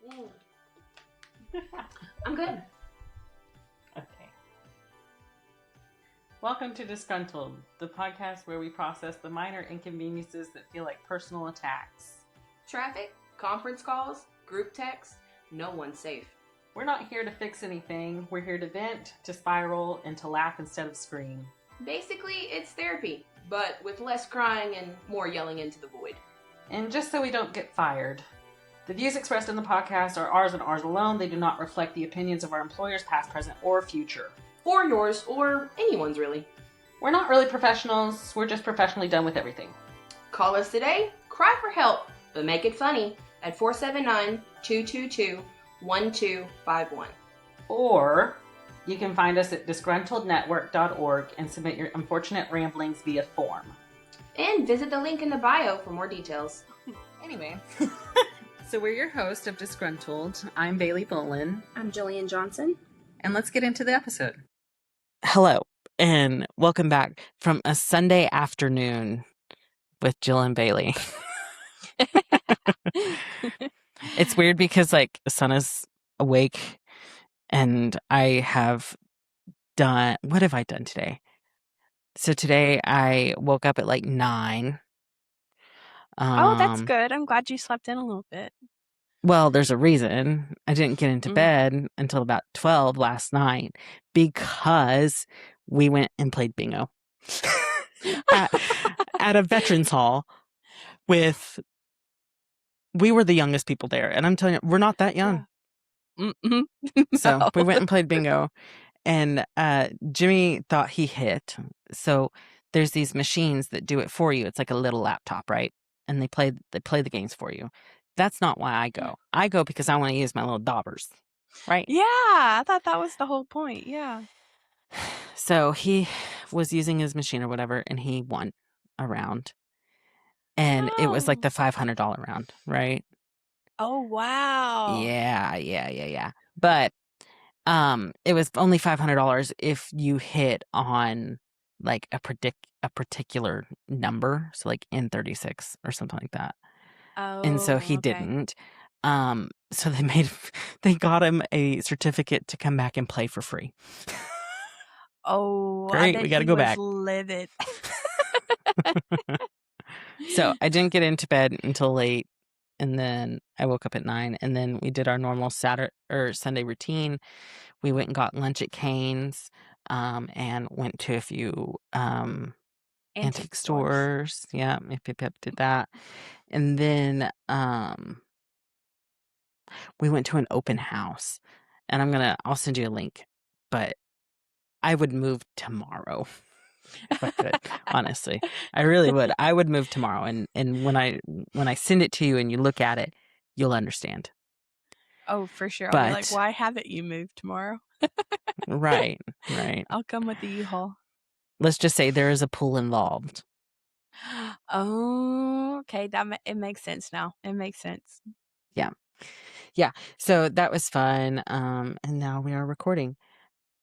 I'm good. Okay. Welcome to Disgruntled, the podcast where we process the minor inconveniences that feel like personal attacks. Traffic, conference calls, group texts, no one's safe. We're not here to fix anything. We're here to vent, to spiral, and to laugh instead of scream. Basically, it's therapy, but with less crying and more yelling into the void. And just so we don't get fired, the views expressed in the podcast are ours and ours alone. They do not reflect the opinions of our employers, past, present, or future. Or yours, or anyone's really. We're not really professionals. We're just professionally done with everything. Call us today, cry for help, but make it funny at 479-222-1251. Or you can find us at disgruntlednetwork.org and submit your unfortunate ramblings via form. And visit the link in the bio for more details. Anyway, so we're your host of Disgruntled. I'm Bailey Bolin. I'm Jillian Johnson. And let's get into the episode. Hello, and welcome back from a Sunday afternoon with Jill and Bailey. It's weird because, like, the sun is awake, and I have done... What have I done today? So today I woke up at, like, 9. Oh, that's good. I'm glad you slept in a little bit. Well, there's a reason. I didn't get into bed until about 12 last night because we went and played bingo at a veterans hall with... We were the youngest people there, and I'm telling you, we're not that young. Yeah. So we went and played bingo, and Jimmy thought he hit. So there's these machines that do it for you. It's like a little laptop, right? And they play the games for you. That's not why I go. I go because I want to use my little daubers, right? Yeah, I thought that was the whole point. Yeah. So he was using his machine or whatever, and he won a round. And it was like the $500 round, right? Oh, wow. Yeah. But it was only $500 if you hit on like a particular number, so like N36 or something like that. Oh, And so he didn't. So they got him a certificate to come back and play for free. Oh, Great, we got to go back. Livid. So I didn't get into bed until late, and then I woke up at 9, and then we did our normal Sunday routine. We went and got lunch at Cane's, and went to a few antique stores. Yeah, yep, did that. And then we went to an open house, and I'll send you a link, but I would move tomorrow. If I could, honestly. I really would. I would move tomorrow, and when I send it to you and you look at it, you'll understand. Oh, for sure. I'll be like, why haven't you moved tomorrow? Right. I'll come with the U-Haul. Let's just say there is a pool involved. Oh, okay. It makes sense now. It makes sense. Yeah. So that was fun. And now we are recording.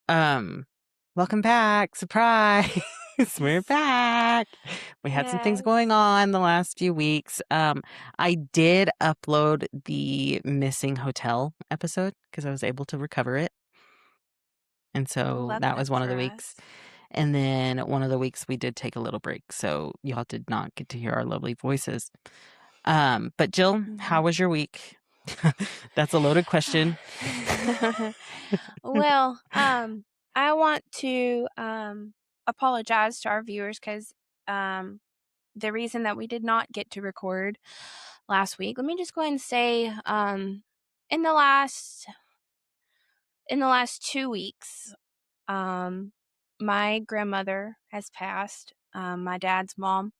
Welcome back. Surprise. We're back. We had some things going on the last few weeks. I did upload the missing hotel episode because I was able to recover it. And so that was one of the weeks. And then one of the weeks we did take a little break. So y'all did not get to hear our lovely voices. But Jill, how was your week? That's a loaded question. Well, I want to apologize to our viewers because the reason that we did not get to record last week, let me just go ahead and say in the last 2 weeks, my grandmother has passed. My dad's mom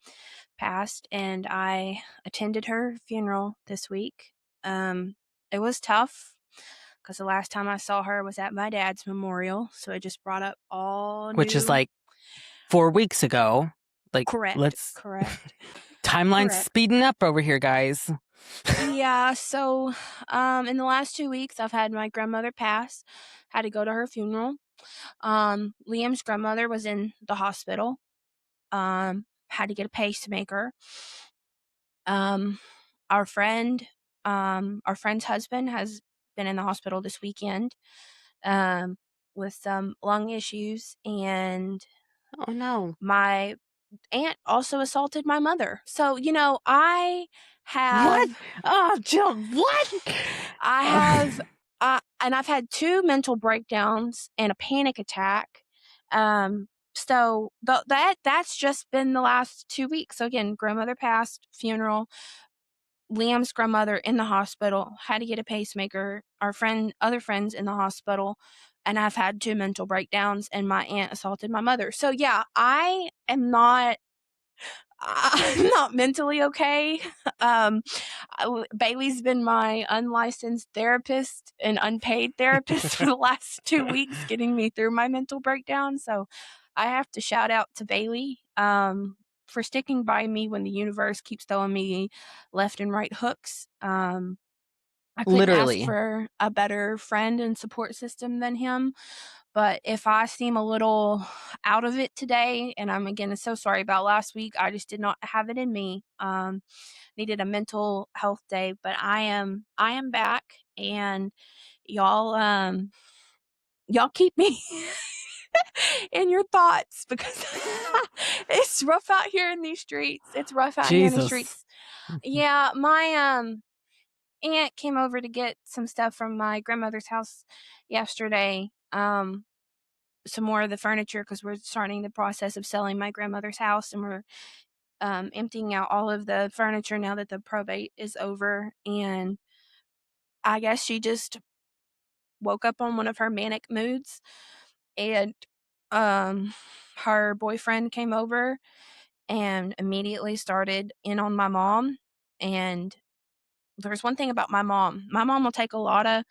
passed, and I attended her funeral this week. It was tough because the last time I saw her was at my dad's memorial, so it just brought up all Which is like 4 weeks ago. Like, correct. Timeline's speeding up over here, guys. Yeah, so in the last 2 weeks, I've had my grandmother pass. Had to go to her funeral. Liam's grandmother was in the hospital. Had to get a pacemaker. Our friend Our friend's husband has been in the hospital this weekend with some lung issues, and Oh no. my aunt also assaulted my mother. So, I What? have Oh, Jill, what? I have and I've had 2 mental breakdowns and a panic attack. So that's just been the last 2 weeks. So again, grandmother passed, funeral, Liam's grandmother in the hospital, had to get a pacemaker, other friends in the hospital, and I've had 2 mental breakdowns, and my aunt assaulted my mother. So yeah, I'm not mentally okay. Bailey's been my unlicensed therapist and unpaid therapist for the last 2 weeks, getting me through my mental breakdown. So I have to shout out to Bailey for sticking by me when the universe keeps throwing me left and right hooks. I couldn't ask Literally. for a better friend and support system than him. But if I seem a little out of it today, and I'm again so sorry about last week, I just did not have it in me. Needed a mental health day, but I am back, and y'all y'all keep me in your thoughts because it's rough out here in these streets. It's rough out here in the Jesus. streets. Yeah, my aunt came over to get some stuff from my grandmother's house yesterday. Some more of the furniture because we're starting the process of selling my grandmother's house, and we're emptying out all of the furniture now that the probate is over. And I guess she just woke up on one of her manic moods, and her boyfriend came over and immediately started in on my mom. And there's one thing about my mom. My mom will take a lot of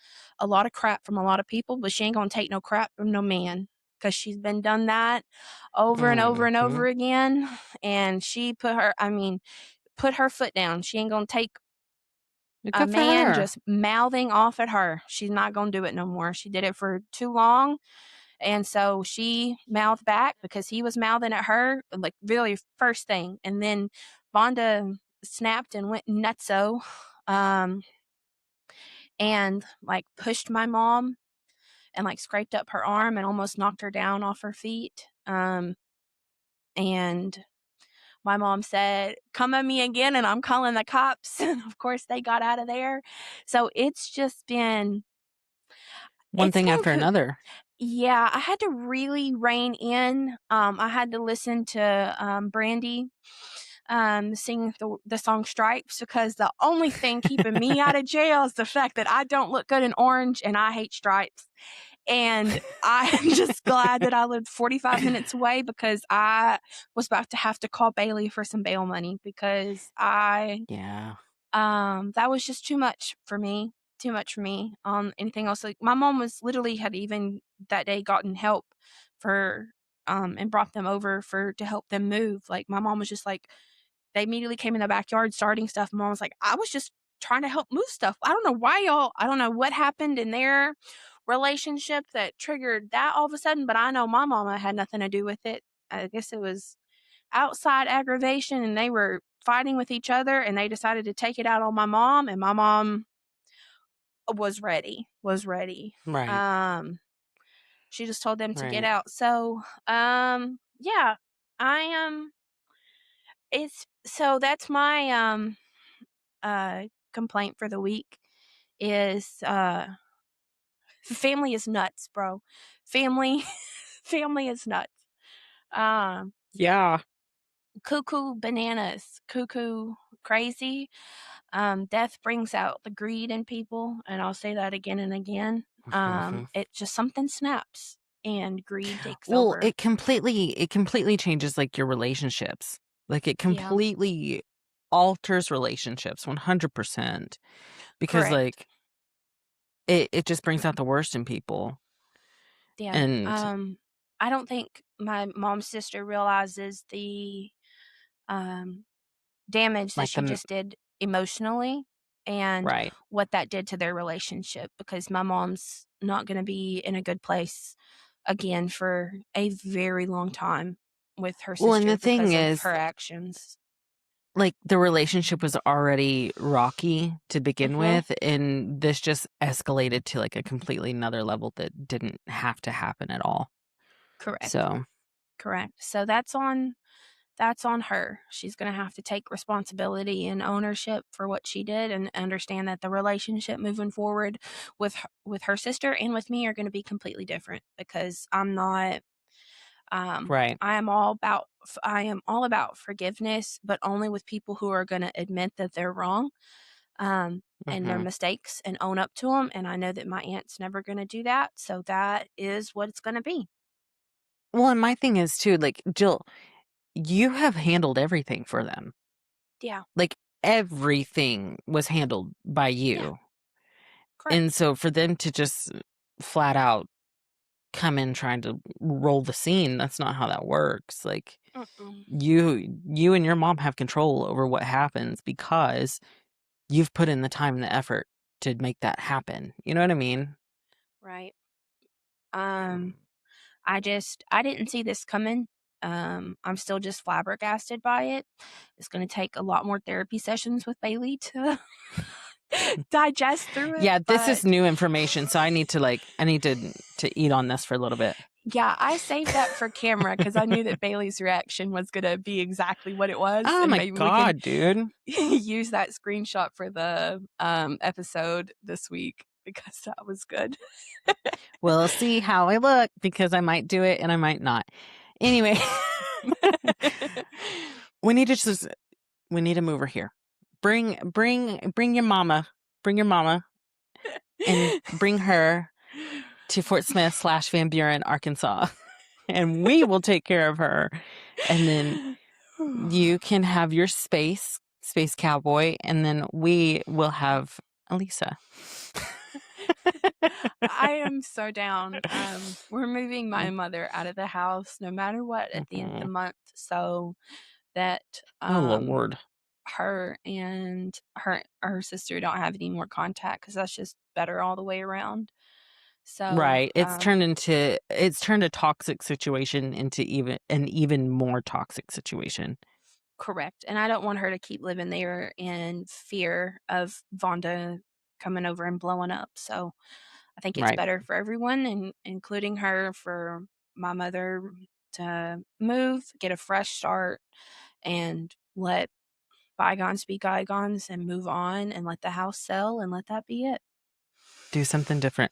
crap from a lot of people, but she ain't gonna take no crap from no man because she's been done that over and over and over again. And she put her foot down. She ain't gonna take a Good for man her. just mouthing off at her. She's not gonna do it no more. She did it for too long. And so she mouthed back because he was mouthing at her, like really first thing. And then Vonda snapped and went nutso. And like pushed my mom and like scraped up her arm and almost knocked her down off her feet. And my mom said, "Come at me again," and I'm calling the cops. And of course, they got out of there. So it's just been one thing after another. Yeah, I had to really rein in. I had to listen to Brandy sing the song Stripes because the only thing keeping me out of jail is the fact that I don't look good in orange and I hate stripes. And I'm just glad that I lived 45 minutes away because I was about to have to call Bailey for some bail money because that was just too much for me. Too much for me. Anything else? Like my mom had even that day gotten help for and brought them over to help them move. Like my mom was just like, they immediately came in the backyard starting stuff. Mom was like, I was just trying to help move stuff. I don't know what happened in their relationship that triggered that all of a sudden, but I know my mama had nothing to do with it. I guess it was outside aggravation and they were fighting with each other and they decided to take it out on my mom, and my mom was ready. Right. She just told them to get out. So, yeah, I am. That's my complaint for the week is family is nuts, bro. Family is nuts. Yeah. Cuckoo bananas, cuckoo crazy. Death brings out the greed in people, and I'll say that again and again. It just something snaps and greed takes over. It completely changes like your relationships. Like it completely alters relationships 100% because Correct. like it just brings out the worst in people. Yeah. And I don't think my mom's sister realizes the damage that she just did emotionally and what that did to their relationship, because my mom's not going to be in a good place again for a very long time with her sister and the thing because is, of her actions. like the relationship was already rocky to begin Mhm. with, and this just escalated to like a completely another level that didn't have to happen at all. Correct. So, Correct. So that's on her. She's going to have to take responsibility and ownership for what she did, and understand that the relationship moving forward with her sister and with me are going to be completely different, because I'm not right. I am all about forgiveness, but only with people who are going to admit that they're wrong, and their Hmm. mistakes, and own up to them. And I know that my aunt's never going to do that, so that is what it's going to be. Well, and my thing is too, like, Jill, you have handled everything for them. Yeah. Like, everything was handled by Yeah. you. Correct. And so for them to just flat out come in trying to roll the scene, that's not how that works. Like, Mm-mm. you and your mom have control over what happens because you've put in the time and the effort to make that happen. You know what I mean? Right. I didn't see this coming. I'm still just flabbergasted by it. It's going to take a lot more therapy sessions with Bailey to digest through it. Yeah, this is But new information, so I need to eat on this for a little bit. yeah, I saved that for camera because I knew that Bailey's reaction was going to be exactly what it was. Oh And my maybe we God, dude. can use that screenshot for the episode this week, because that was good. We'll see how I look because I might do it and I might not. Anyway, we need to move her here. Bring your mama. Bring your mama and bring her to Fort Smith / Van Buren, Arkansas. And we will take care of her. And then you can have your space cowboy, and then we will have Elisa. I am so down. We're moving my mother out of the house no matter what at the end of the month, so that Oh Lord. her and her sister don't have any more contact, because that's just better all the way around. So Right. It's turned a toxic situation into even more toxic situation. correct. And I don't want her to keep living there in fear of Vonda coming over and blowing up. So I think it's Right. better for everyone, and including her, for my mother to move, get a fresh start, and let bygones be bygones, and move on, and let the house sell, and let that be it. Do something different.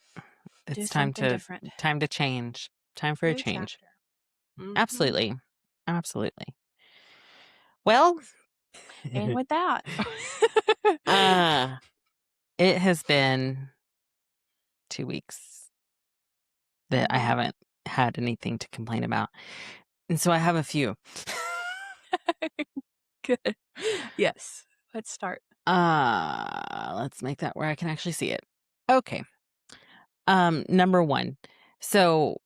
Do It's something different. time to change. Time for a New change. chapter. Mhm. Absolutely. Absolutely. Well, And with that, it has been 2 weeks that I Mhm. haven't had anything to complain about. And so I have a few. Good. Yes. Let's start. Let's make that where I can actually see it. Okay. Number 1. So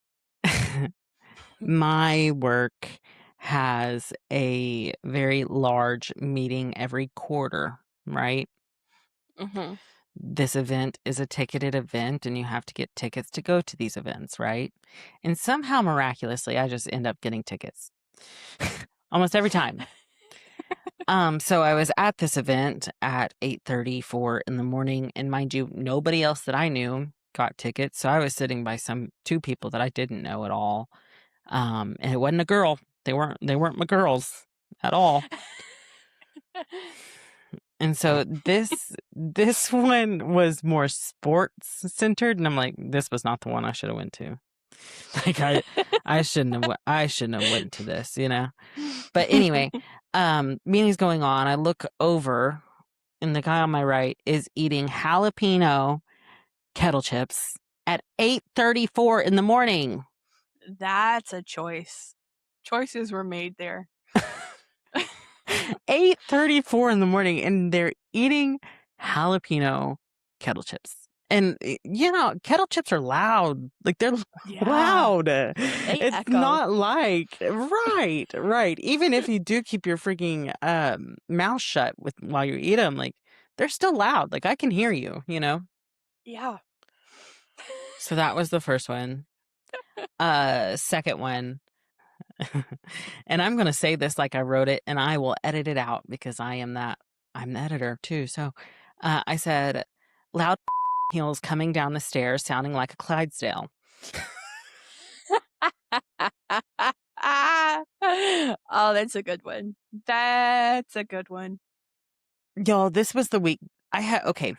my work has a very large meeting every quarter, right? Mm-hmm. This event is a ticketed event and you have to get tickets to go to these events, right? And somehow miraculously, I just end up getting tickets almost every time. So I was at this event at 8:34 in the morning, and mind you, nobody else that I knew got tickets. So I was sitting by two people that I didn't know at all. And it wasn't a girl. They weren't my girls at all. And so this one was more sports centered, and I'm like, this was not the one I should have went to. Like I shouldn't have went to this, you know. But anyway, meeting's going on. I look over, and the guy on my right is eating jalapeno kettle chips at 8:34 in the morning. That's a choice. Choices were made there. 8:34 in the morning, and they're eating jalapeno kettle chips. And you know, kettle chips are loud. Like they're loud. It's echo. not like right. Even if you do keep your freaking mouth shut while you eat them, like they're still loud. Like I can hear you, you know. Yeah. So that was the first one. Second one, And I'm going to say this like I wrote it, and I will edit it out because I'm the editor too. So I said, loud heels coming down the stairs sounding like a Clydesdale. Oh, that's a good one. That's a good one. Y'all, this was the week I had. Okay.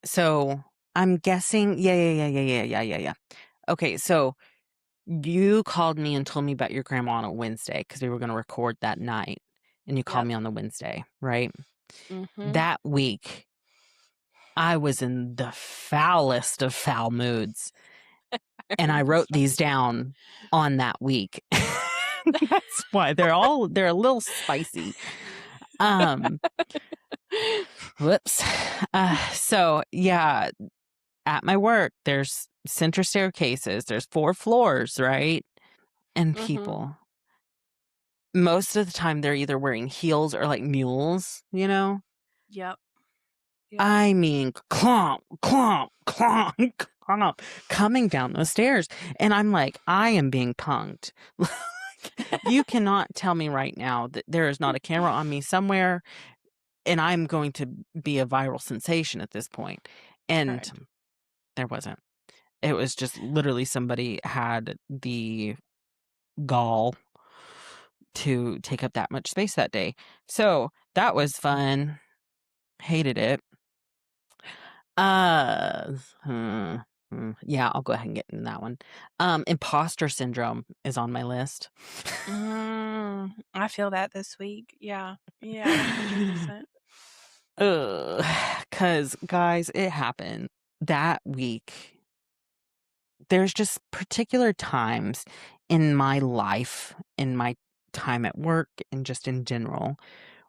So I'm guessing. Yeah. Okay. So you called me and told me about your grandma on a Wednesday because we were going to record that night. And you called Yep. me on the Wednesday, right? Mm-hmm. That week, I was in the foulest of foul moods. And I wrote these down on that week. That's why they're a little spicy. Whoops. So yeah, at my work, there's center staircases. There's 4 floors, right? And people, most of the time, they're either wearing heels or like mules, you know? Yep. I mean, clomp, clomp, clomp, clomp, coming down those stairs. And I'm like, I am being punked. You cannot tell me right now that there is not a camera on me somewhere and I'm going to be a viral sensation at this point. And Correct. there wasn't. It was just literally somebody had the gall to take up that much space that day. So that was fun. Hated it. Yeah, I'll go ahead and get in that one. Imposter syndrome is on my list. I feel that this week. Yeah. 100%. Because, guys, it happened that week. There's just particular times in my life, in my time at work, and just in general,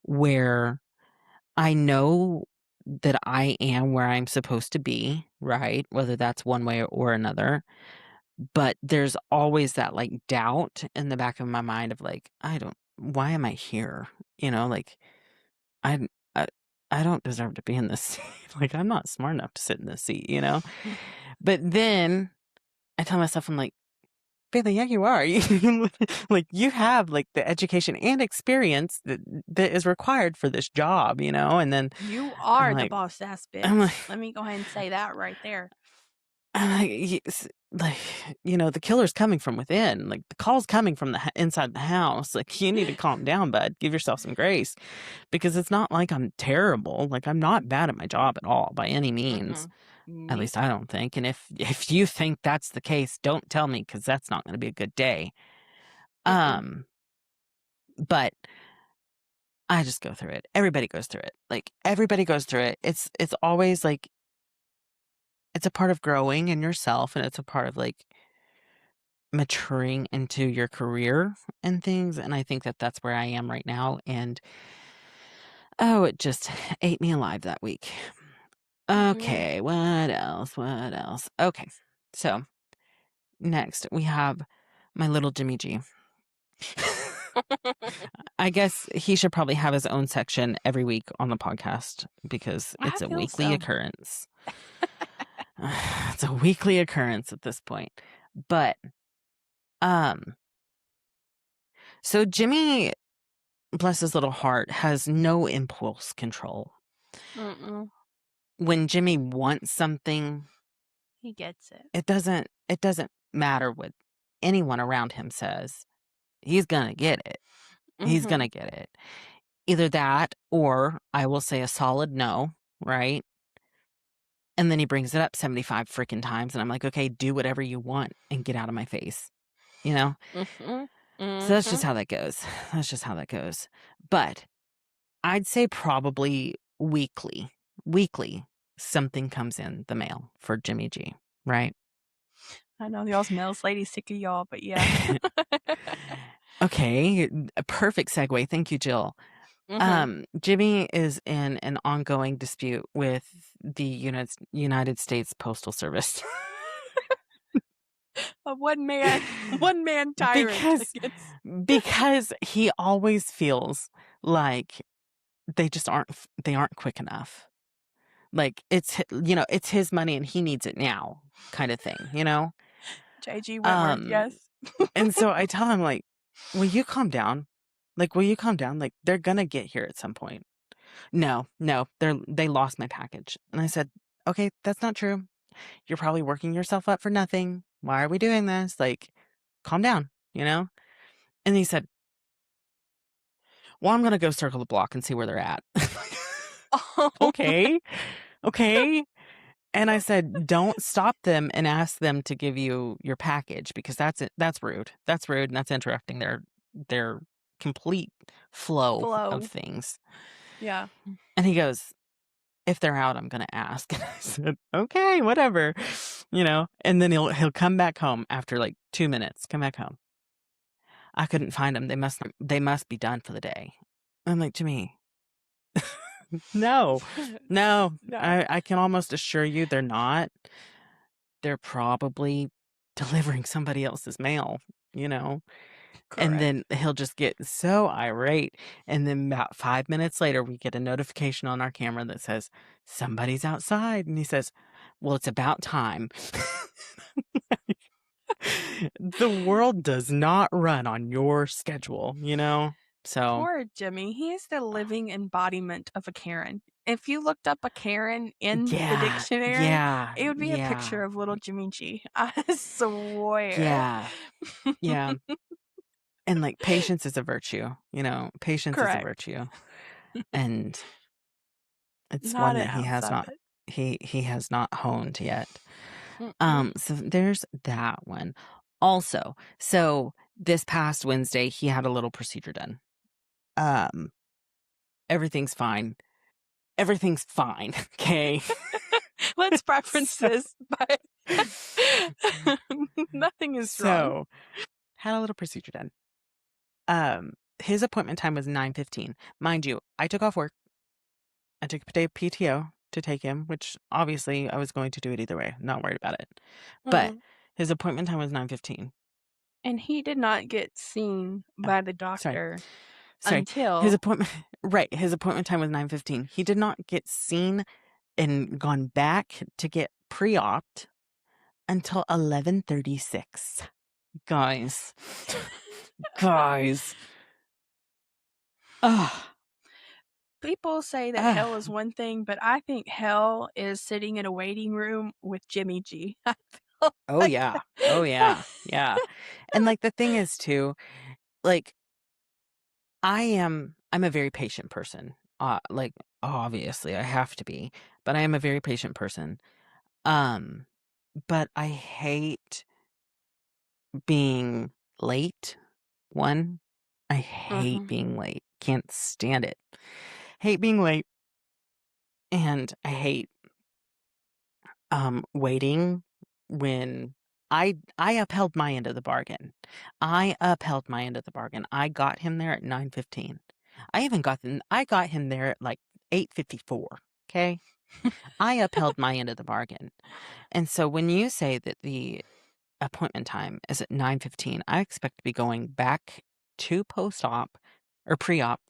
where I know that I am where I'm supposed to be, right? Whether that's one way or another. But there's always that like doubt in the back of my mind of like, why am I here? You know, like I, I, I don't deserve to be in this seat. Like, I'm not smart enough to sit in this seat, you know? But then I tell myself, I'm like, Bailey, yeah, you are. Like, you have like the education and experience that is required for this job, you know? And then You are the like, boss ass bitch. I'm like, Let me go ahead and say that right there. I'm like, you know, the killer's coming from within. Like, the call's coming from the inside the house. Like, you need to calm down, bud. Give yourself some grace, because it's not like I'm terrible. Like, I'm not bad at my job at all by any means. At least I don't think. And if you think that's the case, don't tell me, because that's not going to be a good day. But I just go through it. Everybody goes through it. Like, everybody goes through it. It's always like, it's a part of growing in yourself, and it's a part of like maturing into your career and things. And I think that that's where I am right now. And it just ate me alive that week. Okay, what else? Okay, so next we have my little Jimmy G. I guess he should probably have his own section every week on the podcast, because it's a weekly occurrence. It's a weekly occurrence at this point. But so Jimmy, bless his little heart, has no impulse control. When Jimmy wants something, he gets it. It doesn't matter what anyone around him says. He's gonna get it. He's gonna get it. Either that, or I will say a solid no, right? And then he brings it up 75 freaking times, and I'm like, okay, do whatever you want and get out of my face. You know? So that's just how that goes. But I'd say probably weekly, something comes in the mail for Jimmy G, right? I know y'all's mail's lady sick of y'all, but yeah. Okay, a perfect segue. Thank you, Jill. Jimmy is in an ongoing dispute with the United States Postal Service. A one man tyrant. Because he always feels like they aren't quick enough. Like, it's his money and he needs it now, kind of thing, you know? J.G. Wentworth, yes. And so I tell him, like, will you calm down? Like, will you calm down? Like, they're gonna get here at some point. No, they lost my package. And I said, okay, that's not true. You're probably working yourself up for nothing. Why are we doing this? Like, calm down, you know? And he said, well, I'm gonna go circle the block and see where they're at. Okay. Okay. And I said, don't stop them and ask them to give you your package, because that's it. That's rude. That's rude. And that's interrupting their complete flow of things. Yeah. And he goes, if they're out, I'm going to ask. And I said, okay, whatever, you know, and then he'll come back home after like 2 minutes, come back home. I couldn't find them. They must be done for the day. I'm like, Jimmy, no. I can almost assure you they're not. They're probably delivering somebody else's mail, you know? Correct. And then he'll just get so irate. And then about 5 minutes later, we get a notification on our camera that says, somebody's outside. And he says, well, it's about time. The world does not run on your schedule, you know? So Poor Jimmy. He is the living embodiment of a Karen. If you looked up a Karen in the dictionary, it would be a picture of little Jimmy G. I swear. Yeah. And like, patience is a virtue, you know, patience is a virtue. And it's Not one an that he has ounce of not, it. he has not honed yet. Mm-mm. So there's that one. Also, so this past Wednesday, he had a little procedure done. Everything's fine. Everything's fine. Okay. Let's preference this, but nothing is wrong. So, had a little procedure done. His appointment time was 9:15. Mind you, I took off work. I took a day of PTO to take him, which obviously I was going to do it either way. Not worried about it. But his appointment time was 9:15. And he did not get seen by the doctor until his appointment. Right, his appointment time was 9:15. He did not get seen and gone back to get pre-opt until 11:36. Guys. People say that hell is one thing, but I think hell is sitting in a waiting room with Jimmy G. Oh yeah. And like, the thing is too, like, I'm a very patient person. Like, obviously I have to be, but I am a very patient person. But I hate being late. I hate being late. Can't stand it. Hate being late. And I hate waiting when I upheld my end of the bargain. I got him there at 9:15. I got him there at like 8:54. Okay? I upheld my end of the bargain. And so when you say that the appointment time is at 9:15, I expect to be going back to post-op or pre-op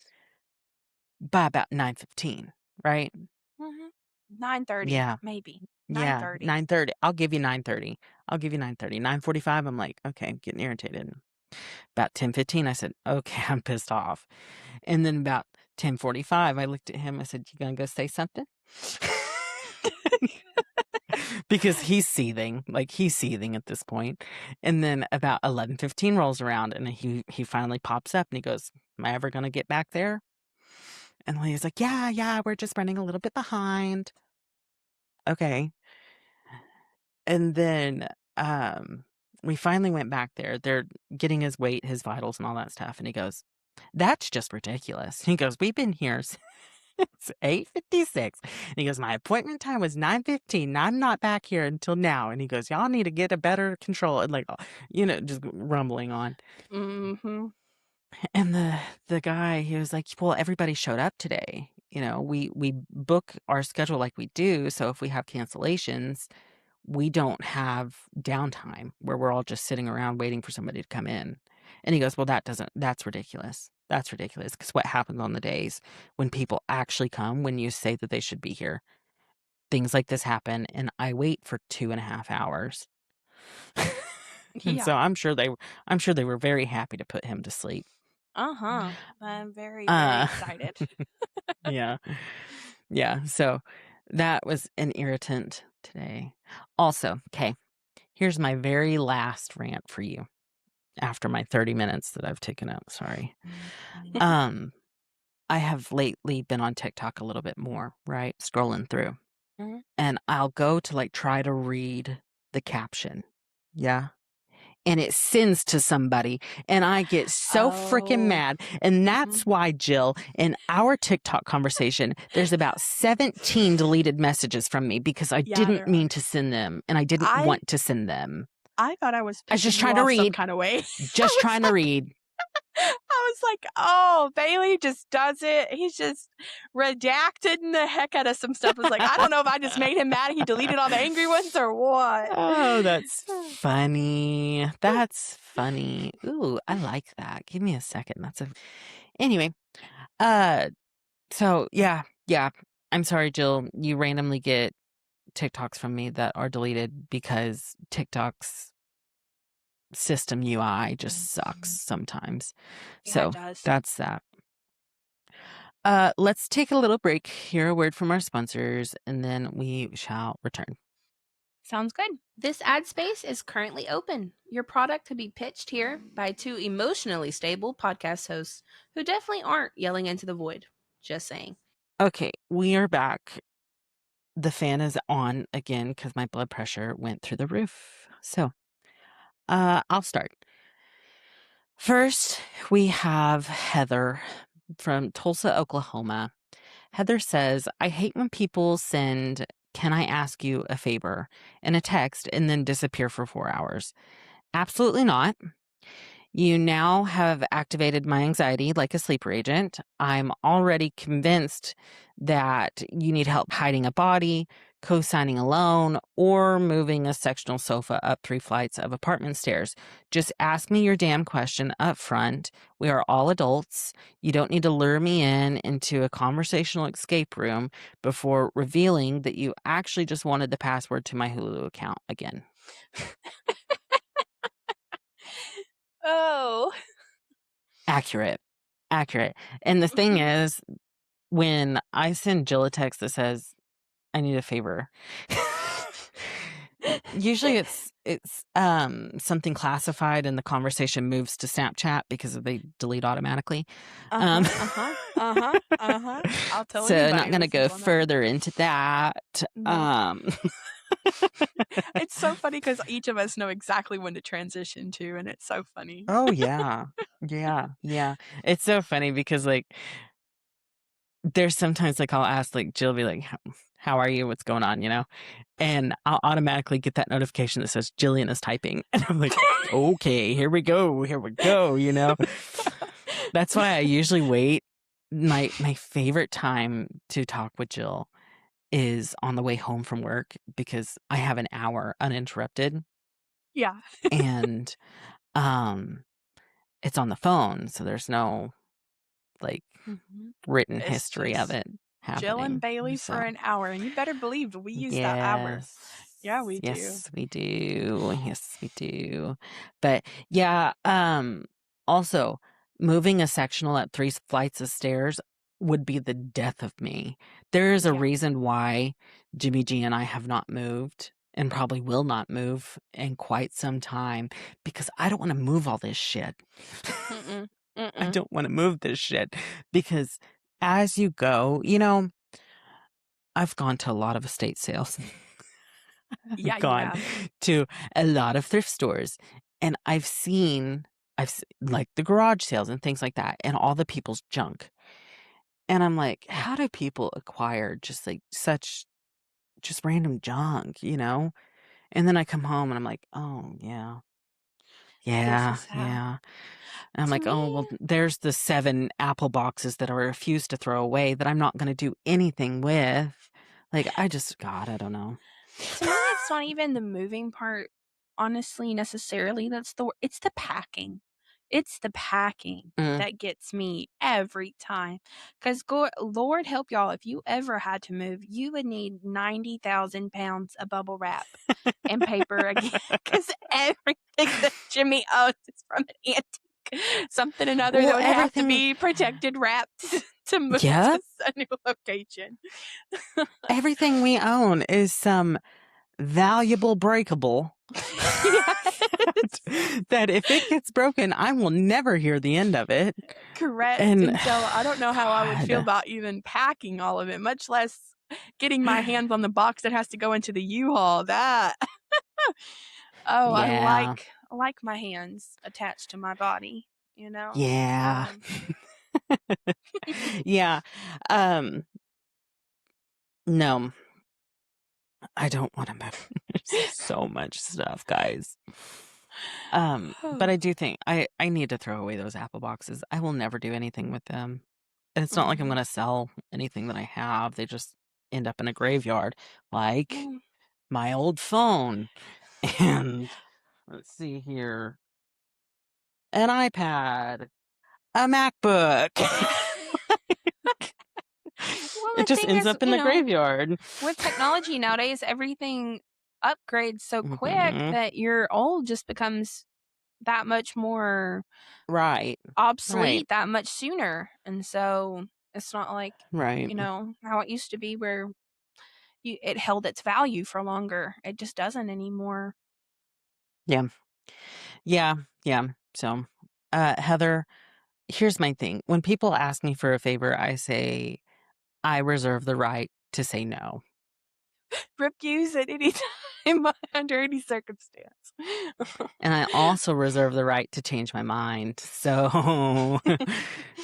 by about 9:15, right? 9:30, Yeah. maybe. Yeah, 9:30. 9:30. I'll give you 9:30. 9:45, I'm like, okay, I'm getting irritated. About 10:15, I said, okay, I'm pissed off. And then about 10:45, I looked at him, I said, you gonna go say something? Because he's seething at this point. And then about 11:15 rolls around, and he finally pops up and he goes, am I ever gonna get back there? And he's like, yeah, we're just running a little bit behind. Okay. And then we finally went back there. They're getting his weight, his vitals, and all that stuff. And he goes, that's just ridiculous. He goes, we've been here since 8:56. And he goes, my appointment time was 9:15. I'm not back here until now. And he goes, y'all need to get a better control. And like, you know, just rumbling on. Mm-hmm. And the guy, he was like, well, everybody showed up today. You know, we book our schedule like we do. So if we have cancellations, we don't have downtime where we're all just sitting around waiting for somebody to come in. And he goes, well, that's ridiculous. That's ridiculous. Because what happens on the days when people actually come, when you say that they should be here, things like this happen. And I wait for 2.5 hours. And Yeah. so I'm sure they were very happy to put him to sleep. I'm very, very Uh, excited. yeah. Yeah. So that was an irritant today. Also, okay, here's my very last rant for you after my 30 minutes that I've taken up. Sorry. I have lately been on TikTok a little bit more, right? Scrolling through. Mhm. And I'll go to like try to read the caption. Yeah. And it sends to somebody, and I get so freaking Oh. mad. And Mhm. that's why, Jill, in our TikTok conversation, there's about 17 deleted messages from me because I Yeah, didn't there mean are. to send them, and I didn't I want to send them. I thought I was I was just pissing you trying to off some read. kind of way. Just trying to read. I was like, oh, Bailey just does it. He's just redacting the heck out of some stuff. I was like, I don't know if I just made him mad. He deleted all the angry ones or what. Oh, that's funny. That's funny. Ooh, I like that. Give me a second. Anyway. So yeah. I'm sorry, Jill. You randomly get TikToks from me that are deleted because TikTok's system UI just sucks sometimes. Yeah, So it does. that's that. Let's take a little break, hear a word from our sponsors, and then we shall return. Sounds good. This ad space is currently open. Your product could be pitched here by two emotionally stable podcast hosts who definitely aren't yelling into the void. Just saying. Okay, we are back. The fan is on again because my blood pressure went through the roof. So, I'll start. First, we have Heather from Tulsa, Oklahoma. Heather says, I hate when people send, "Can I ask you a favor?" in a text and then disappear for 4 hours. Absolutely not. You now have activated my anxiety like a sleeper agent. I'm already convinced that you need help hiding a body, co-signing a loan, or moving a sectional sofa up 3 flights of apartment stairs. Just ask me your damn question up front. We are all adults. You don't need to lure me into a conversational escape room before revealing that you actually just wanted the password to my Hulu account again. Oh. Accurate. And the thing is, when I send Jill a text that says, I need a favor, usually it's something classified and the conversation moves to Snapchat because they delete automatically. I'll tell So anybody not going to listens go on that. further into that. Nope. It's so funny because each of us know exactly when to transition to, and it's so funny. Oh yeah. Yeah. It's so funny because like there's sometimes like I'll ask like Jill be like, how are you? What's going on? And I'll automatically get that notification that says Jillian is typing. And I'm like, okay, here we go. That's why I usually wait. My favorite time to talk with Jill is on the way home from work because I have an hour uninterrupted. Yeah. And it's on the phone, so there's no like written It's history of just it happening. Jill and Bailey So, for an hour, and you better believe we use that hour. Yeah, we do. Yes, we do. Yes, we do. But yeah, also moving a sectional up 3 flights of stairs would be the death of me. There is a Yeah. reason why Jimmy G and I have not moved and probably will not move in quite some time because I don't want to move all this shit. I don't want to move this shit because as you go, I've gone to a lot of estate sales. Yeah, I've gone to a lot of thrift stores, and I've seen like the garage sales and things like that and all the people's junk. And I'm like, how do people acquire just like such just random junk, And then I come home and I'm like, oh yeah. This is how. Yeah. And I'm To like, oh, me, well, there's the 7 Apple boxes that I refuse to throw away that I'm not going to do anything with. Like, God, I don't know. to me, it's not even the moving part, honestly, necessarily. It's the packing. It's the packing that gets me every time. Because Lord help y'all, if you ever had to move, you would need 90,000 pounds of bubble wrap and paper again. Because everything that Jimmy owns is from an antique. Something or another that would have to be protected, wrapped to move to a new location. Everything we own is some valuable breakable. That if it gets broken, I will never hear the end of it. Correct. And so I don't know how I would feel about even packing all of it, much less getting my hands on the box that has to go into the U-Haul. That I like my hands attached to my body, you know? Yeah. Yeah. No. I don't want to move. There's so much stuff, guys. But I do think I need to throw away those Apple boxes. I will never do anything with them. And it's not like I'm going to sell anything that I have. They just end up in a graveyard, like my old phone. And let's see here. An iPad, a MacBook. It just ends up in the graveyard. With technology nowadays, everything upgrades so quick that your old just becomes that much more obsolete that much sooner. And so it's not like, you know, how it used to be where it held its value for longer. It just doesn't anymore. Yeah. So, Heather, here's my thing. When people ask me for a favor, I say, I reserve the right to say no. Refuse at any time, under any circumstance. And I also reserve the right to change my mind. So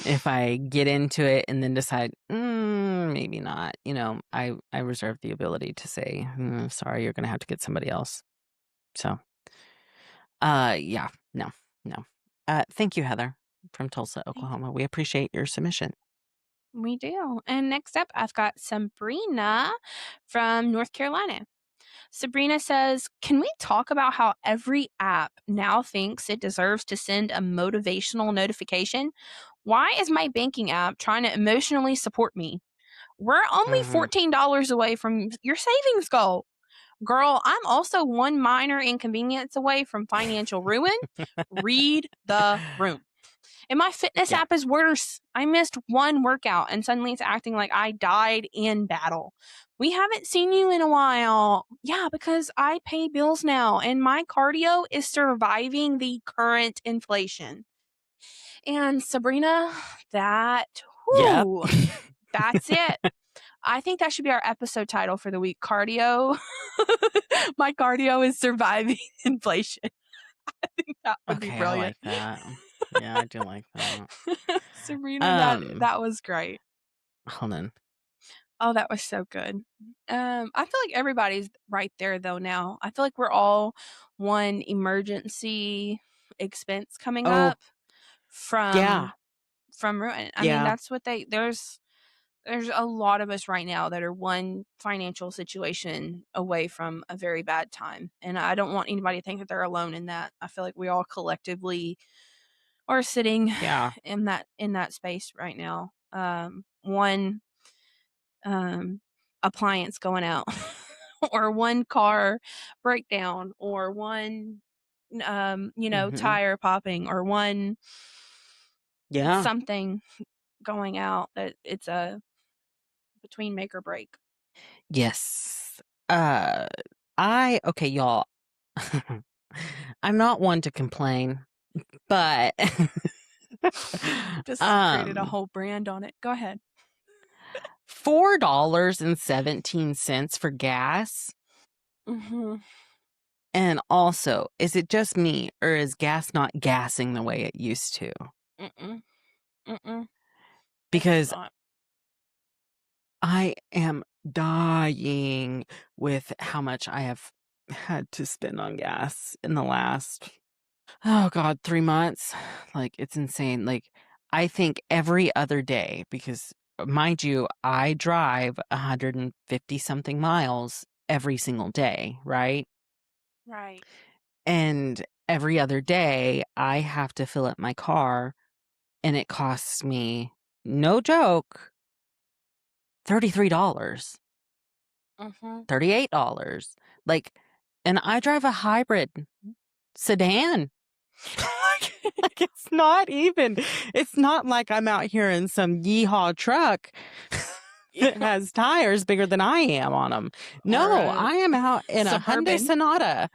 if I get into it and then decide, maybe not, you know, I reserve the ability to say, sorry, you're going to have to get somebody else. So, yeah, no. Thank you, Heather from Tulsa, Oklahoma. We appreciate your submission. We do. And next up, I've got Sabrina from North Carolina. Sabrina says, can we talk about how every app now thinks it deserves to send a motivational notification? Why is my banking app trying to emotionally support me? We're only $14 away from your savings goal. Girl, I'm also one minor inconvenience away from financial ruin. Read the room. And my fitness app is worse. I missed one workout and suddenly it's acting like I died in battle. We haven't seen you in a while. Yeah, because I pay bills now and my cardio is surviving the current inflation. And Sabrina, that's it. I think that should be our episode title for the week. Cardio. My cardio is surviving inflation. I think that would be brilliant. I like that. Yeah, I do like that. Sabrina, that was great. Hold on. Oh, that was so good. I feel like everybody's right there though now. I feel like we're all one emergency expense coming up from ruin. I mean, that's what there's a lot of us right now that are one financial situation away from a very bad time. And I don't want anybody to think that they're alone in that. I feel like we all collectively are sitting in that space right now. One appliance going out or one car breakdown or one tire popping or one something going out that it's a between make or break. Yes. Okay, y'all. I'm not one to complain, but just created a whole brand on it. Go ahead. $4.17 for gas. And also, is it just me or is gas not gassing the way it used to? Because I am dying with how much I have had to spend on gas in the last, 3 months. Like, it's insane. Like, I think every other day, because mind you, I drive 150 something miles every single day, right? Right. And every other day I have to fill up my car, and it costs me, no joke, $33, $38. Like, and I drive a hybrid sedan. Like, it's not like I'm out here in some yeehaw truck that has tires bigger than I am on them. No, I am out in a Hyundai Suburban. Sonata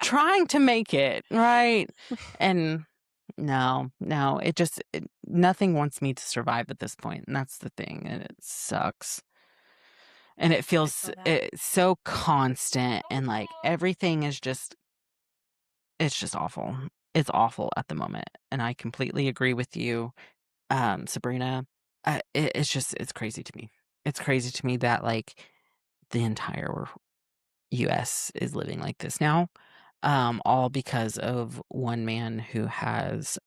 trying to make it, right? And no, nothing wants me to survive at this point, and that's the thing, and it sucks. And it feels so constant, and like everything is just, it's just awful. It's awful at the moment, and I completely agree with you, Sabrina. It's crazy to me. It's crazy to me that like the entire U.S. is living like this now, all because of one man who has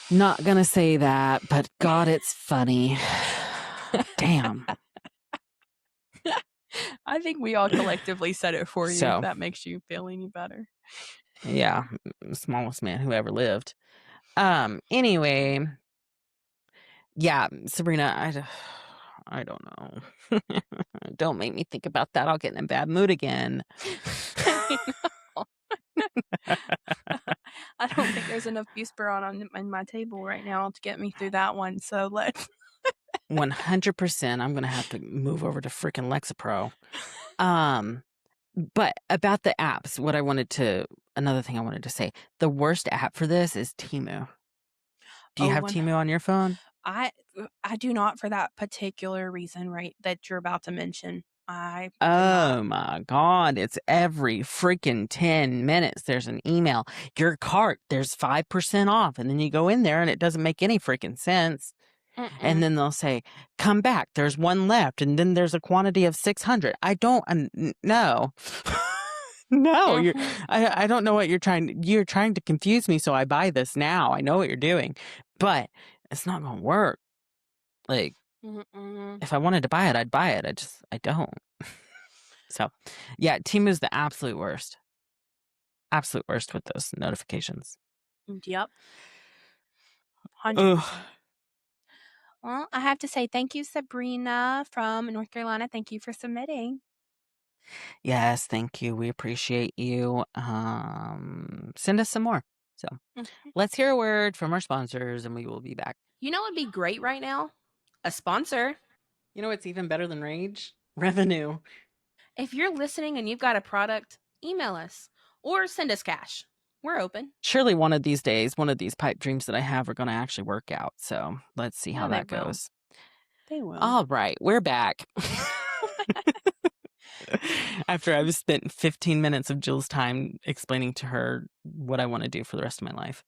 not gonna say that, but God, it's funny. Damn. I think we all collectively said it for you, So, if that makes you feel any better. Yeah, smallest man who ever lived. Anyway, yeah, Sabrina, I don't know. Don't make me think about that. I'll get in a bad mood again. I don't think there's enough Buspar on my table right now to get me through that one. So let's 100%. I'm gonna have to move over to freaking Lexapro. But about the apps, another thing I wanted to say, the worst app for this is Temu. Do you have Temu on your phone? I do not, for that particular reason, right, that you're about to mention. Oh my God, it's every freaking 10 minutes there's an email. Your cart, there's 5% off. And then you go in there and it doesn't make any freaking sense. And then they'll say, come back, there's one left. And then there's a quantity of 600. I don't no. No, I don't know what you're trying to confuse me. So I buy this now. I know what you're doing, but it's not going to work. Like, if I wanted to buy it, I'd buy it. I don't. So, yeah, Temu's the absolute worst. Absolute worst with those notifications. Yep. 100%. Well, I have to say thank you, Sabrina from North Carolina. Thank you for submitting. Yes, thank you. We appreciate you. Send us some more. So, let's hear a word from our sponsors, and we will be back. You know what'd be great right now? A sponsor. You know what's even better than rage? Revenue. If you're listening and you've got a product, email us or send us cash. We're open. Surely one of these days, one of these pipe dreams that I have are going to actually work out. So let's see how that goes. They will. All right, we're back. After I've spent 15 minutes of Jill's time explaining to her what I want to do for the rest of my life.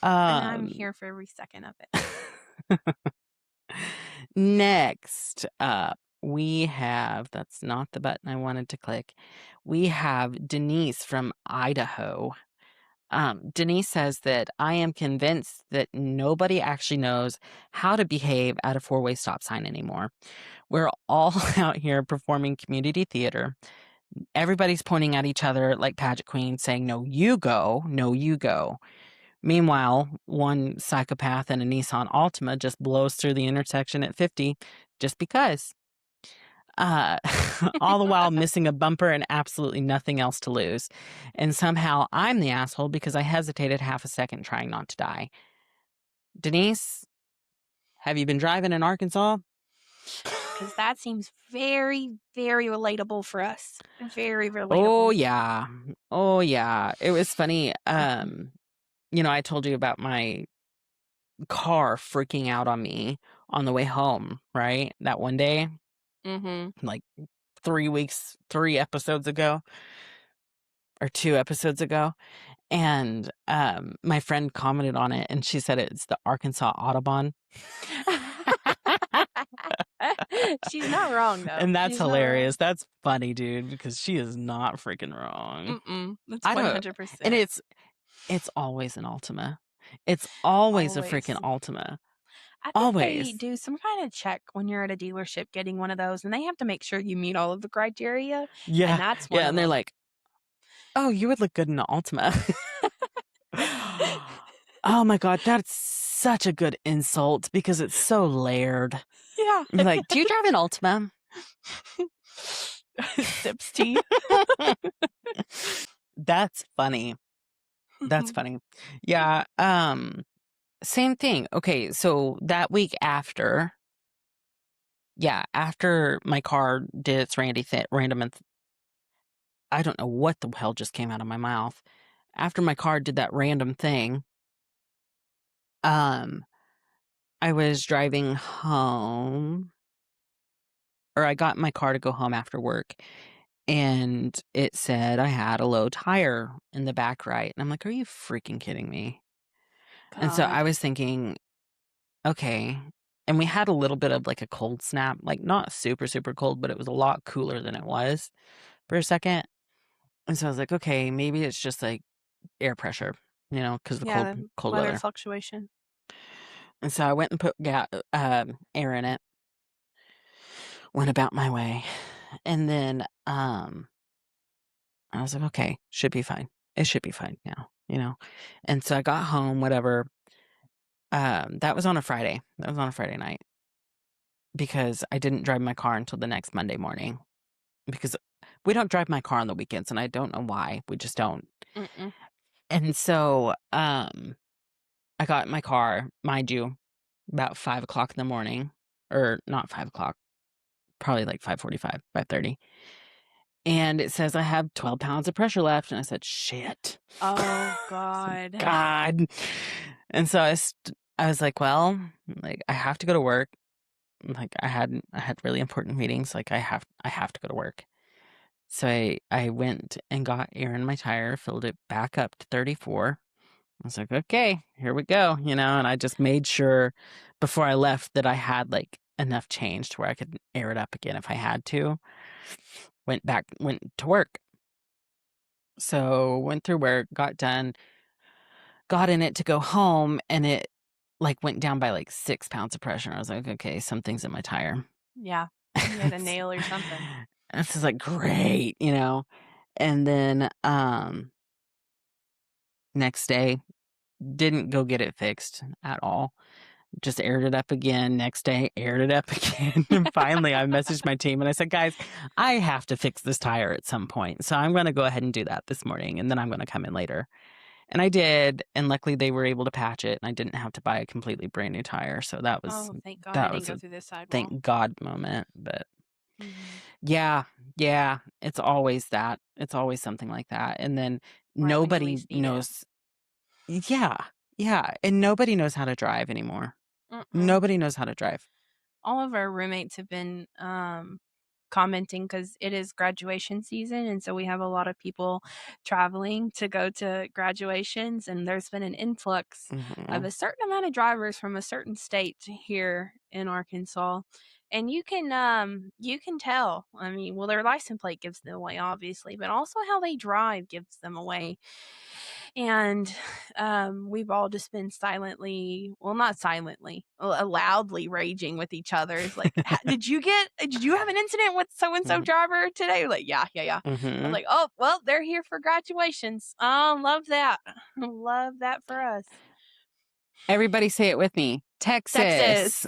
And I'm here for every second of it. Next up, we have, that's not the button I wanted to click. We have Denise from Idaho. Denise says that I am convinced that nobody actually knows how to behave at a four-way stop sign anymore. We're all out here performing community theater. Everybody's pointing at each other like pageant queens saying, no, you go, no, you go. Meanwhile, one psychopath in a Nissan Altima just blows through the intersection at 50 just because. All the while missing a bumper and absolutely nothing else to lose. And somehow I'm the asshole because I hesitated half a second trying not to die. Denise, have you been driving in Arkansas? Because that seems very, very relatable for us. Very relatable. Oh, yeah. Oh, yeah. It was funny. You know, I told you about my car freaking out on me on the way home, right? That one day. Like 3 episodes ago. Or 2 episodes ago. And my friend commented on it and she said it's the Arkansas Autobahn. She's not wrong, though. And that's hilarious. That's funny, dude, because she is not freaking wrong. That's 100%. And it's always an Altima. It's always a freaking Altima. I think they do some kind of check when you're at a dealership getting one of those, and they have to make sure you meet all of the criteria. Yeah. And that's one and they're like, Oh, you would look good in an Altima. Oh my God, that's such a good insult because it's so layered. Yeah. You're like, do you drive an Altima? Sips tea. That's funny. That's funny. Yeah. Same thing. Okay, so that week after, after my car did its random, I don't know what the hell just came out of my mouth. After my car did that random thing, I was driving home, or I got in my car to go home after work, and it said I had a low tire in the back right. And I'm like, are you freaking kidding me? And so God. I was thinking, okay. And we had a little bit of like a cold snap, like not super, super cold, but it was a lot cooler than it was for a second. And so I was like, okay, maybe it's just like air pressure, because of the Yeah, the cold weather weather. fluctuation. And so I went and put air in it, went about my way. And then I was like, okay, should be fine. It should be fine now, And so I got home, whatever. That was on a Friday. That was on a Friday night because I didn't drive my car until the next Monday morning because we don't drive my car on the weekends, and I don't know why. We just don't. Mm-mm. And so I got in my car, mind you, about 5 o'clock in the morning, or not 5 o'clock, probably like 5:45, 5:30. And it says I have 12 pounds of pressure left. And I said, shit. Oh, God. God. And so I was like, well, like I have to go to work. Like I had really important meetings. Like I have to go to work. So I went and got air in my tire, filled it back up to 34. I was like, okay, here we go, and I just made sure before I left that I had like enough change to where I could air it up again if I had to. Went to work. So went through work, got done, got in it to go home, and it like went down by like 6 pounds of pressure. I was like, okay, something's in my tire. Yeah. You had a nail or something. And this is like great, And then next day, didn't go get it fixed at all. Just aired it up again. Next day, aired it up again. And finally, I messaged my team and I said, guys, I have to fix this tire at some point. So I'm going to go ahead and do that this morning. And then I'm going to come in later. And I did. And luckily, they were able to patch it. And I didn't have to buy a completely brand new tire. So that was, thank God that I was didn't go a through this sidewall. thank God moment. But Mhm. yeah, it's always that. It's always something like that. And then Right when you nobody least need it. knows. Yeah. And nobody knows how to drive anymore. Mm-mm. Nobody knows how to drive. All of our roommates have been commenting because it is graduation season, and so we have a lot of people traveling to go to graduations, and there's been an influx of a certain amount of drivers from a certain state here in Arkansas. And you can tell. I mean, well, their license plate gives them away, obviously, but also how they drive gives them away. And we've all just been not silently, loudly raging with each other. It's like, did you have an incident with so-and-so driver today? Like, yeah. I was like, oh, well, they're here for graduations. Oh, love that. Love that for us. Everybody say it with me. Texas.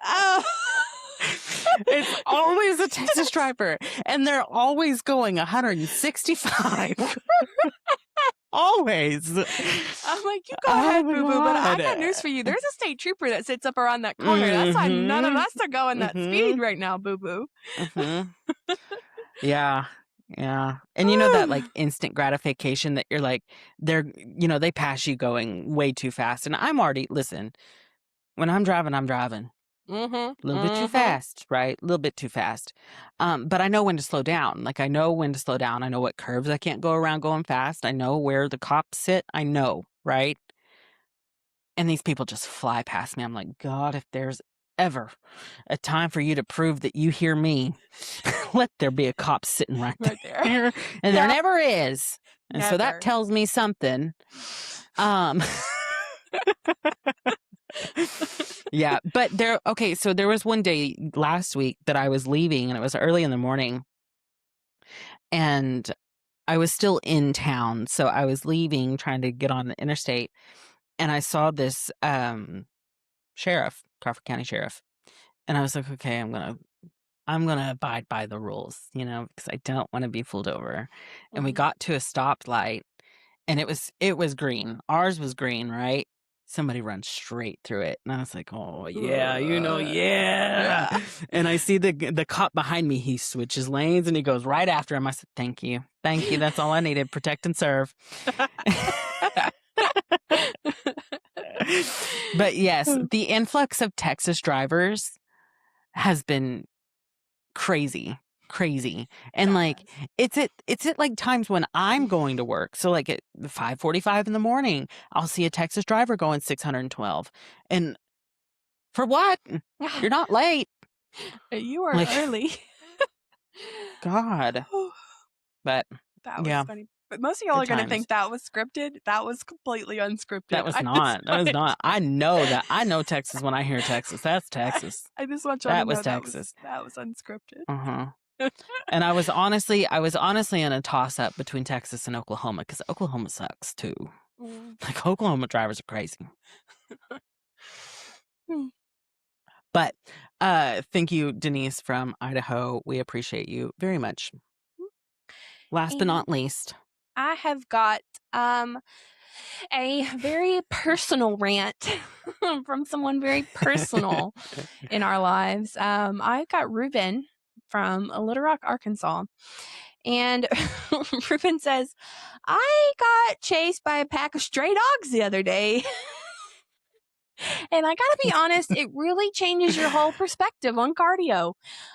Oh. It's always a Texas driver, and they're always going 165. Always. I'm like, you go ahead, boo boo, but I got news for you. There's a state trooper that sits up around that corner. That's why none of us are going that speed right now, boo boo. Yeah. And you know that like instant gratification that you're like, they pass you going way too fast. And listen, when I'm driving, a little bit too fast, right? A little bit too fast. But I know when to slow down. Like I know when to slow down. I know what curves I can't go around going fast. I know where the cops sit. I know, right? And these people just fly past me. I'm like, God, if there's ever a time for you to prove that you hear me, let there be a cop sitting right there. And there never is. And so that tells me something. Yeah, but so there was one day last week that I was leaving, and it was early in the morning, and I was still in town, so I was leaving, trying to get on the interstate, and I saw this sheriff, Crawford County Sheriff, and I was like, okay, I'm gonna abide by the rules, because I don't want to be pulled over. And we got to a stoplight, and it was green. Ours was green, right? Somebody runs straight through it, and I was like, "Oh yeah, yeah!" And I see the cop behind me. He switches lanes, and he goes right after him. I said, "Thank you. That's all I needed. Protect and serve." But yes, the influx of Texas drivers has been crazy. And like it's at like times when I'm going to work. So like at 5:45 in the morning, I'll see a Texas driver going 612. And for what? You're not late. You are early. God. But that was funny. But most of y'all are going to think that was scripted. That was completely unscripted. That was not. I know that. I know Texas when I hear Texas. That's Texas. I just want y'all to know Texas. That was unscripted. And I was honestly in a toss-up between Texas and Oklahoma, because Oklahoma sucks too. Like, Oklahoma drivers are crazy. But thank you, Denise from Idaho. We appreciate you very much. Last but not least, I have got a very personal rant from someone very personal in our lives. I got Ruben from Little Rock, Arkansas. And Ruben says, I got chased by a pack of stray dogs the other day. And I gotta be honest, it really changes your whole perspective on cardio.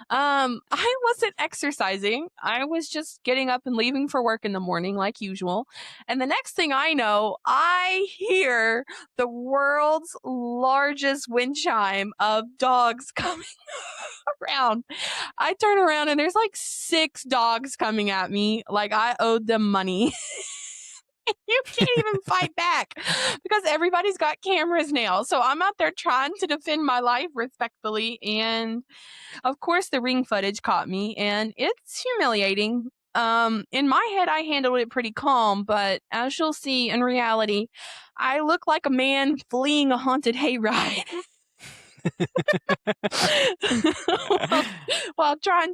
I wasn't exercising. I was just getting up and leaving for work in the morning like usual. And the next thing I know, I hear the world's largest wind chime of dogs coming around. I turn around and there's like 6 dogs coming at me like I owed them money. You can't even fight back because everybody's got cameras now. So I'm out there trying to defend my life respectfully. And of course, the ring footage caught me, and it's humiliating. In my head, I handled it pretty calm, but as you'll see in reality, I look like a man fleeing a haunted hayride. while trying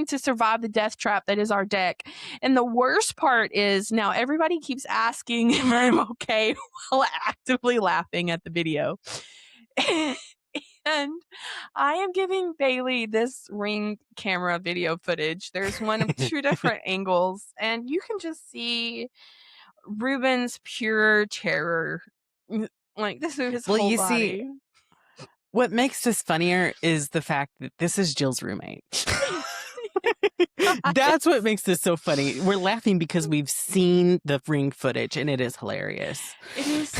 to survive the death trap that is our deck. And the worst part is now everybody keeps asking if I'm okay while actively laughing at the video. And I am giving Bailey this ring camera video footage. There's one of 2 different angles, and you can just see Ruben's pure terror. Like, this is his whole body. See, what makes this funnier is the fact that this is Jill's roommate. That's what makes this so funny. We're laughing because we've seen the ring footage, and it is hilarious. It is.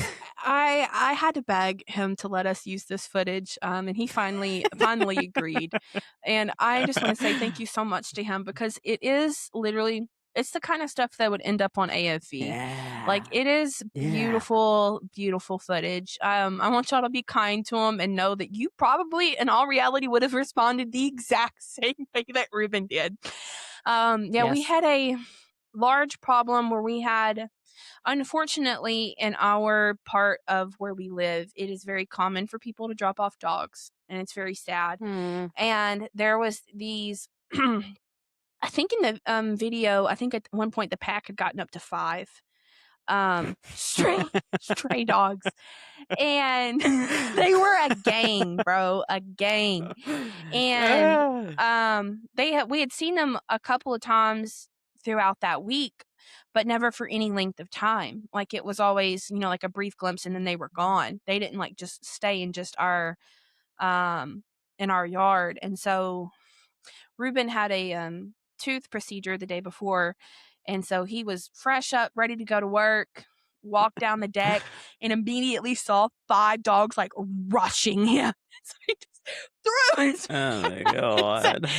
I had to beg him to let us use this footage, and he finally agreed. And I just want to say thank you so much to him, because it is literally, it's the kind of stuff that would end up on AFV. Yeah. Like, it is beautiful, beautiful footage. I want y'all to be kind to him and know that you probably, in all reality, would have responded the exact same way that Ruben did. We had a large problem where we had, unfortunately, in our part of where we live, it is very common for people to drop off dogs, and it's very sad. And there was these I think in the video, I think at one point the pack had gotten up to 5 stray dogs, and they were a gang, bro, a gang. And we had seen them a couple of times throughout that week, but never for any length of time. Like, it was always, like a brief glimpse, and then they were gone. They didn't like just stay in just our in our yard. And so Ruben had a tooth procedure the day before, and so he was fresh up, ready to go to work, walked down the deck, and immediately saw 5 dogs like rushing him. So he just threw his my God.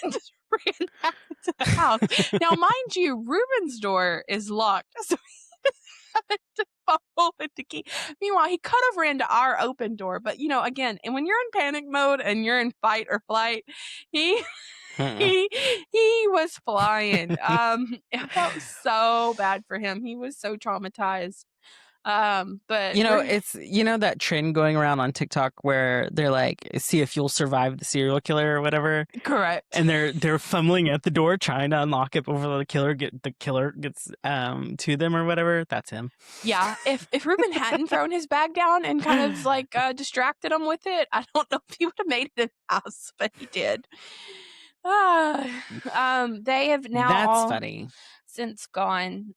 and just ran back to the house. Now, mind you, Ruben's door is locked, so he just happened to fumble and with the key. Meanwhile, he could have ran to our open door, but again, and when you're in panic mode and you're in fight or flight, he he was flying. I felt so bad for him. He was so traumatized. But It's that trend going around on TikTok where they're like, see if you'll survive the serial killer or whatever. correct. And they're fumbling at the door trying to unlock it before the killer gets to them or whatever. That's him. Yeah, if Ruben hadn't thrown his bag down and kind of like distracted him with it, I don't know if he would have made it in the house, but he did. They have now That's all funny. since gone.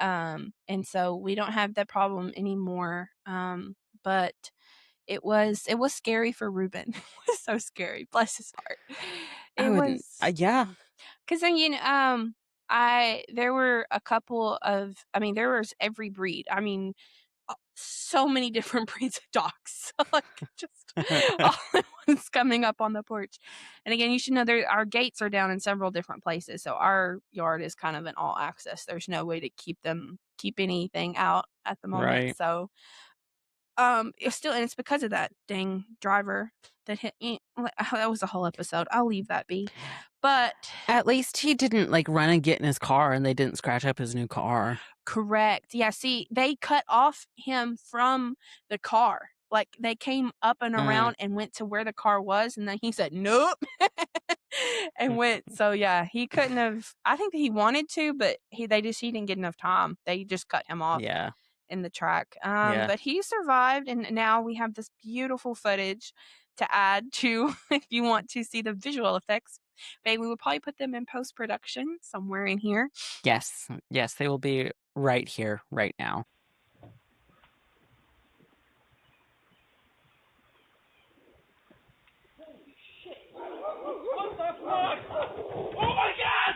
And so we don't have that problem anymore. But it was scary for Ruben. It was so scary. Bless his heart. I wouldn't. Yeah. Because then there were a couple of. I mean, there was every breed. I mean, so many different breeds of dogs. Like just all at once coming up on the porch. And again, you should know our gates are down in several different places, so our yard is kind of an all access. There's no way to keep anything out at the moment. Right. So it's because of that dang driver that hit me. That was a whole episode. I'll leave that be. But at least he didn't like run and get in his car and they didn't scratch up his new car. Correct. Yeah, see, they cut off him from the car. Like they came up and around and went to where the car was, and then he said nope and went. So yeah, he couldn't have. I think that he wanted to, but he didn't get enough time. They just cut him off. Yeah. In the track. But he survived, and now we have this beautiful footage to add to if you want to see the visual effects. Babe, we would probably put them in post-production somewhere in here. Yes, they will be right here, right now. Holy shit! What the fuck? Oh my god!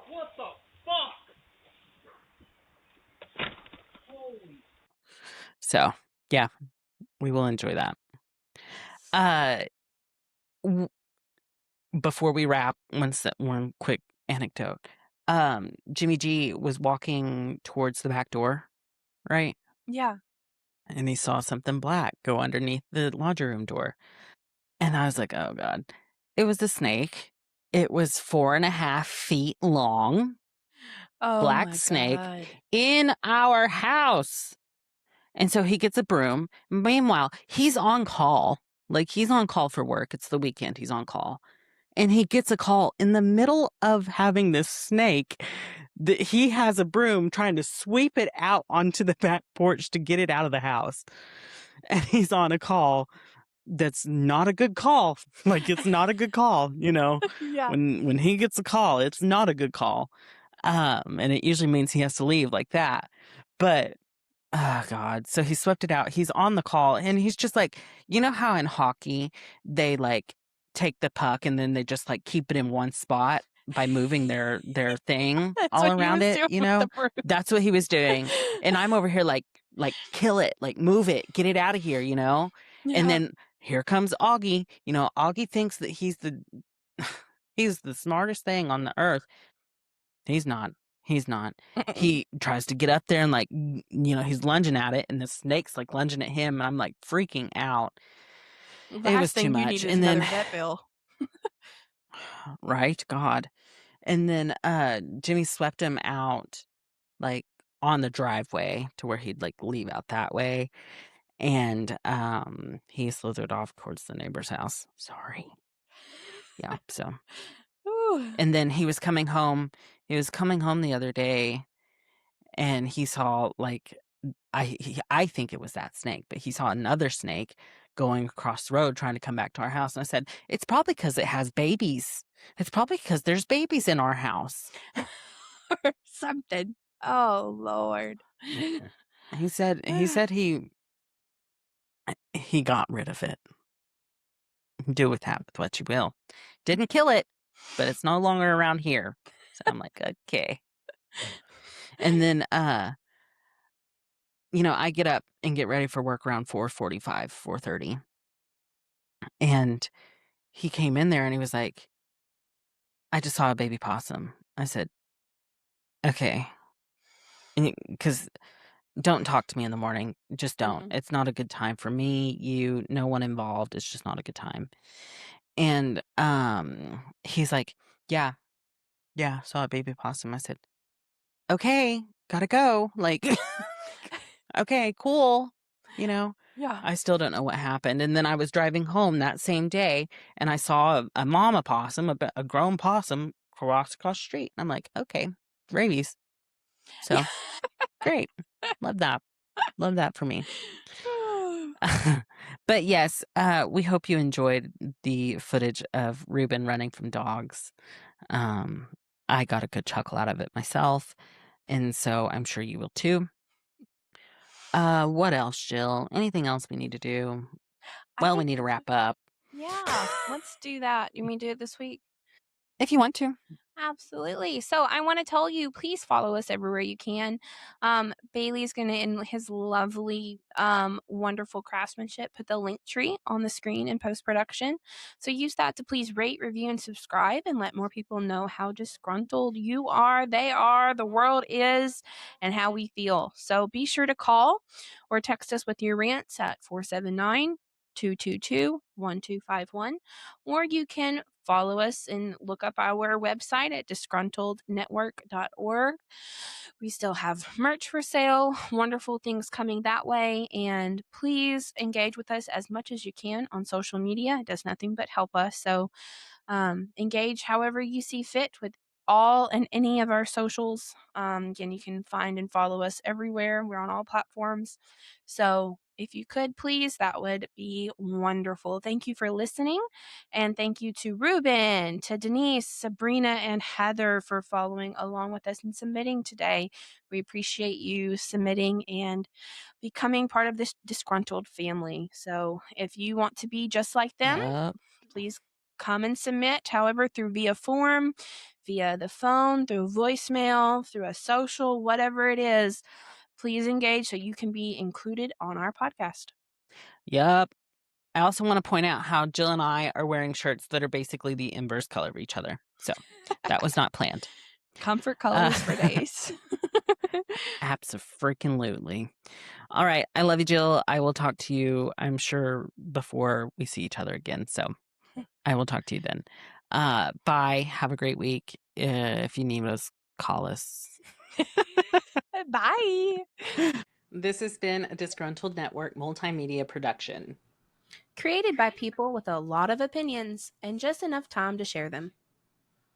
What the fuck? Holy. So, yeah, we will enjoy that. Before we wrap, one quick anecdote. Jimmy G was walking towards the back door, right? Yeah. And he saw something black go underneath the laundry room door. And I was like, oh God. It was a snake. It was 4.5 feet long. Oh, black snake in our house. And so he gets a broom. Meanwhile, he's on call. Like he's on call for work. It's the weekend. He's on call. And he gets a call in the middle of having this snake that he has a broom trying to sweep it out onto the back porch to get it out of the house. And he's on a call. That's not a good call. Like it's not a good call, Yeah. When he gets a call, it's not a good call. And it usually means he has to leave like that. But oh God. So he swept it out. He's on the call and he's just like, you know how in hockey they like take the puck and then they just like keep it in one spot by moving their thing all around it, That's what he was doing. And I'm over here like kill it, like move it, get it out of here, Yeah. And then here comes Augie. Augie thinks that he's the smartest thing on the earth. He's not. He tries to get up there and like, he's lunging at it and the snake's like lunging at him. And I'm like freaking out. It was too much. And then vet bill. Right? God. And then Jimmy swept him out like on the driveway to where he'd like leave out that way. And he slithered off towards the neighbor's house. Sorry. Yeah, so. And then he was coming home. He was coming home the other day and he saw like I think it was that snake, but he saw another snake going across the road trying to come back to our house. And I said, it's probably because it has babies. It's probably because there's babies in our house. Or something. Oh, Lord. He said he got rid of it. Do with that with what you will. Didn't kill it, but it's no longer around here. So I'm like, okay. And then I get up and get ready for work around 4:45, 4:30. And he came in there and he was like, I just saw a baby possum. I said, Okay. Because don't talk to me in the morning. Just don't. Mhm. It's not a good time for me, you, no one involved. It's just not a good time. And he's like, yeah, saw a baby possum. I said, okay, gotta go. Like, okay, cool. You know, Yeah. I still don't know what happened. And then I was driving home that same day and I saw a mama possum, a grown possum cross the street. I'm like, okay, rabies. So great. Love that. Love that for me. But yes, we hope you enjoyed the footage of Ruben running from dogs. I got a good chuckle out of it myself, and so I'm sure you will too. What else, Jill? Anything else we need to do? I Well, we think need to wrap up. yeah, let's do that. You mean do it this week? If you want to. Absolutely. So I want to tell you, please follow us everywhere you can. Bailey's going to, in his lovely, wonderful craftsmanship, put the link tree on the screen in post production. So use that to please rate, review, and subscribe and let more people know how disgruntled you are, they are, the world is, and how we feel. So be sure to call or text us with your rants at 479 222 1251, or you can follow us and look up our website at disgruntlednetwork.org. We still have merch for sale, wonderful things coming that way, and please engage with us as much as you can on social media. It does nothing but help us. So engage however you see fit with all and any of our socials. Again, you can find and follow us everywhere. We're on all platforms. So if you could, please, that would be wonderful. Thank you for listening. And thank you to Ruben, to Denise, Sabrina, and Heather for following along with us and submitting today. We appreciate you submitting and becoming part of this disgruntled family. So if you want to be just like them, Yep. please come and submit, however, through via form, via the phone, through voicemail, through a social, whatever it is. Please engage so you can be included on our podcast. Yep. I also want to point out how Jill and I are wearing shirts that are basically the inverse color of each other. So that was not planned. Comfort colors for days. Abso-freaking-lutely. All right. I love you, Jill. I will talk to you, I'm sure, before we see each other again. So I will talk to you then. Bye. Have a great week. If you need us, call us. Bye. This has been a Disgruntled Network multimedia production. Created by people with a lot of opinions and just enough time to share them.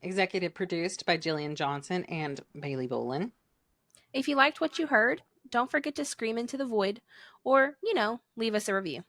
Executive produced by Jillian Johnson and Bailey Bolin. If you liked what you heard, don't forget to scream into the void or, leave us a review.